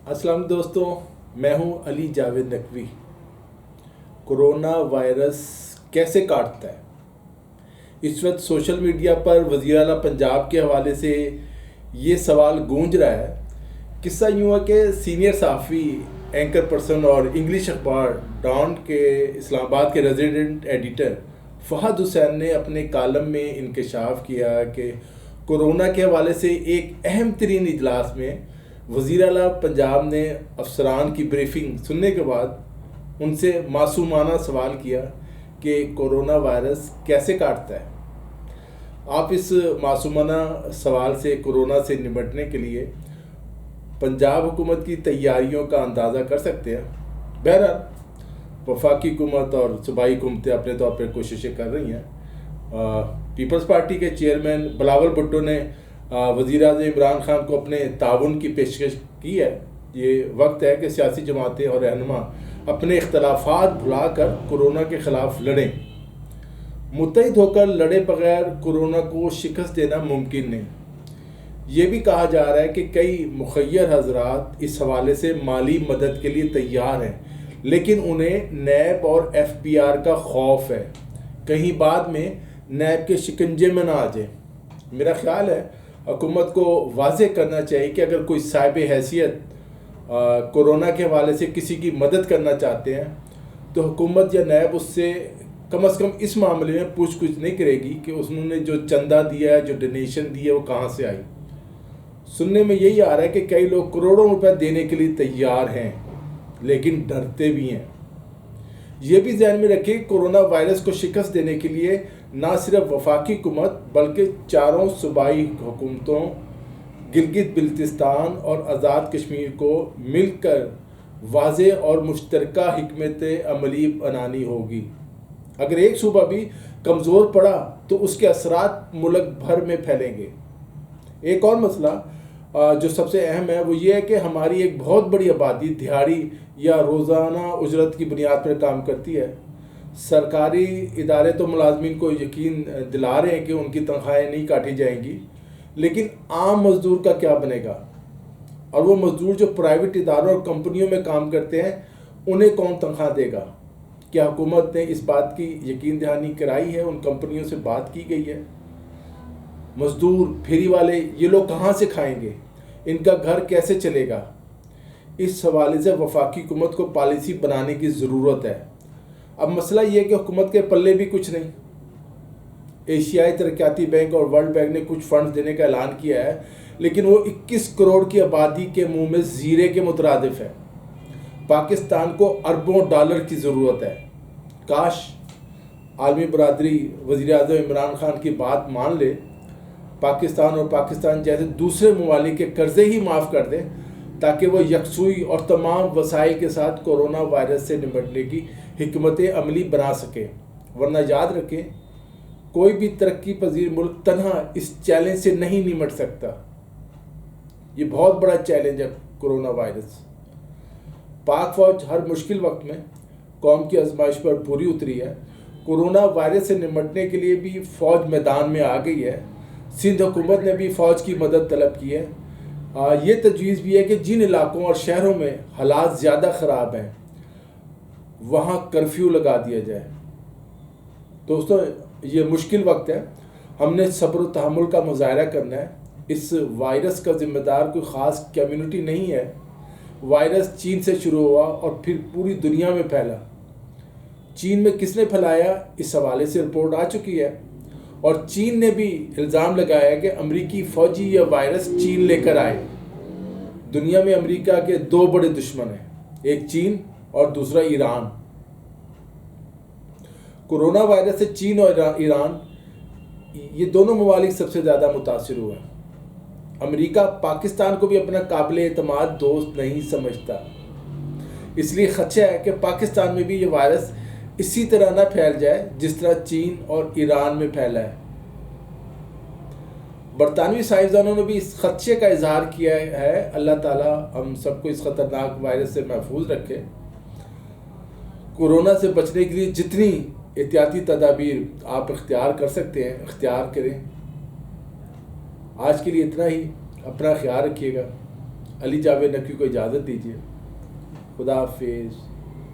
السلام دوستوں، میں ہوں علی جاوید نقوی۔ کرونا وائرس کیسے کاٹتا ہے؟ اس وقت سوشل میڈیا پر وزیر اعلیٰ پنجاب کے حوالے سے یہ سوال گونج رہا ہے۔ قصہ یوں ہے کہ سینئر صحافی، اینکر پرسن اور انگلش اخبار ڈان کے اسلام آباد کے ریزیڈنٹ ایڈیٹر فہد حسین نے اپنے کالم میں انکشاف کیا کہ کورونا کے حوالے سے ایک اہم ترین اجلاس میں وزیر اعلیٰ پنجاب نے افسران کی بریفنگ سننے کے بعد ان سے معصومانہ سوال کیا کہ کورونا وائرس کیسے کاٹتا ہے۔ آپ اس معصومانہ سوال سے کورونا سے نمٹنے کے لیے پنجاب حکومت کی تیاریوں کا اندازہ کر سکتے ہیں۔ بہرحال وفاقی حکومت اور صوبائی حکومتیں اپنے طور پر کوششیں کر رہی ہیں۔ پیپلز پارٹی کے چیئرمین بلاول بھٹو نے وزیر اعظم عمران خان کو اپنے تعاون کی پیشکش کی ہے۔ یہ وقت ہے کہ سیاسی جماعتیں اور رہنما اپنے اختلافات بھلا کر کورونا کے خلاف لڑیں۔ متحد ہو کر لڑے بغیر کورونا کو شکست دینا ممکن نہیں۔ یہ بھی کہا جا رہا ہے کہ کئی مخیر حضرات اس حوالے سے مالی مدد کے لیے تیار ہیں، لیکن انہیں نیب اور ایف بی آر کا خوف ہے، کہیں بعد میں نیب کے شکنجے میں نہ آ جائے۔ میرا خیال ہے حکومت کو واضح کرنا چاہیے کہ اگر کوئی صاحب حیثیت کورونا کے حوالے سے کسی کی مدد کرنا چاہتے ہیں تو حکومت یا نیب اس سے کم از کم اس معاملے میں پوچھ گچھ نہیں کرے گی کہ انہوں نے جو چندہ دیا ہے، جو ڈونیشن دی ہے، وہ کہاں سے آئی۔ سننے میں یہی آ رہا ہے کہ کئی لوگ کروڑوں روپے دینے کے لیے تیار ہیں، لیکن ڈرتے بھی ہیں۔ یہ بھی ذہن میں رکھیں کہ کورونا وائرس کو شکست دینے کے لیے نہ صرف وفاقی حکومت بلکہ چاروں صوبائی حکومتوں، گلگت بلتستان اور آزاد کشمیر کو مل کر واضح اور مشترکہ حکمت عملی بنانی ہوگی۔ اگر ایک صوبہ بھی کمزور پڑا تو اس کے اثرات ملک بھر میں پھیلیں گے۔ ایک اور مسئلہ جو سب سے اہم ہے وہ یہ ہے کہ ہماری ایک بہت بڑی آبادی دیہڑی یا روزانہ اجرت کی بنیاد پر کام کرتی ہے۔ سرکاری ادارے تو ملازمین کو یقین دلا رہے ہیں کہ ان کی تنخواہیں نہیں کاٹی جائیں گی، لیکن عام مزدور کا کیا بنے گا؟ اور وہ مزدور جو پرائیویٹ اداروں اور کمپنیوں میں کام کرتے ہیں، انہیں کون تنخواہ دے گا؟ کیا حکومت نے اس بات کی یقین دہانی کرائی ہے؟ ان کمپنیوں سے بات کی گئی ہے؟ مزدور، پھیری والے، یہ لوگ کہاں سے کھائیں گے؟ ان کا گھر کیسے چلے گا؟ اس حوالے سے وفاقی حکومت کو پالیسی بنانے کی ضرورت ہے۔ اب مسئلہ یہ ہے کہ حکومت کے پلے بھی کچھ نہیں۔ ایشیائی ترقیاتی بینک اور ورلڈ بینک نے کچھ فنڈز دینے کا اعلان کیا ہے، لیکن وہ 21 کروڑ کی آبادی کے منہ میں زیرے کے مترادف ہے۔ پاکستان کو اربوں ڈالر کی ضرورت ہے۔ کاش عالمی برادری وزیر اعظم عمران خان کی بات مان لے، پاکستان اور پاکستان جیسے دوسرے ممالک کے قرضے ہی معاف کر دیں تاکہ وہ یکسوئی اور تمام وسائل کے ساتھ کورونا وائرس سے نمٹنے کی حکمت عملی بنا سکے۔ ورنہ یاد رکھیں، کوئی بھی ترقی پذیر ملک تنہا اس چیلنج سے نہیں نمٹ سکتا۔ یہ بہت بڑا چیلنج ہے کورونا وائرس۔ پاک فوج ہر مشکل وقت میں قوم کی آزمائش پر پوری اتری ہے۔ کورونا وائرس سے نمٹنے کے لیے بھی فوج میدان میں آ گئی ہے۔ سندھ حکومت نے بھی فوج کی مدد طلب کی ہے۔ یہ تجویز بھی ہے کہ جن علاقوں اور شہروں میں حالات زیادہ خراب ہیں وہاں کرفیو لگا دیا جائے۔ دوستو، یہ مشکل وقت ہے، ہم نے صبر و تحمل کا مظاہرہ کرنا ہے۔ اس وائرس کا ذمہ دار کوئی خاص کمیونٹی نہیں ہے۔ وائرس چین سے شروع ہوا اور پھر پوری دنیا میں پھیلا۔ چین میں کس نے پھیلایا، اس حوالے سے رپورٹ آ چکی ہے، اور چین نے بھی الزام لگایا کہ امریکی فوجی یہ وائرس چین لے کر آئے۔ دنیا میں امریکہ کے دو بڑے دشمن ہیں، ایک چین اور دوسرا ایران۔ کورونا وائرس سے چین اور ایران، یہ دونوں ممالک سب سے زیادہ متاثر ہوئے ہیں۔ امریکہ پاکستان کو بھی اپنا قابل اعتماد دوست نہیں سمجھتا، اس لیے خدشہ ہے کہ پاکستان میں بھی یہ وائرس اسی طرح نہ پھیل جائے جس طرح چین اور ایران میں پھیلا ہے۔ برطانوی سائنسدانوں نے بھی اس خدشے کا اظہار کیا ہے۔ اللہ تعالیٰ ہم سب کو اس خطرناک وائرس سے محفوظ رکھے۔ کورونا سے بچنے کے لیے جتنی احتیاطی تدابیر آپ اختیار کر سکتے ہیں اختیار کریں۔ آج کے لیے اتنا ہی، اپنا خیال رکھیے گا۔ علی جاوید نقوی کو اجازت دیجیے. خدا حافظ.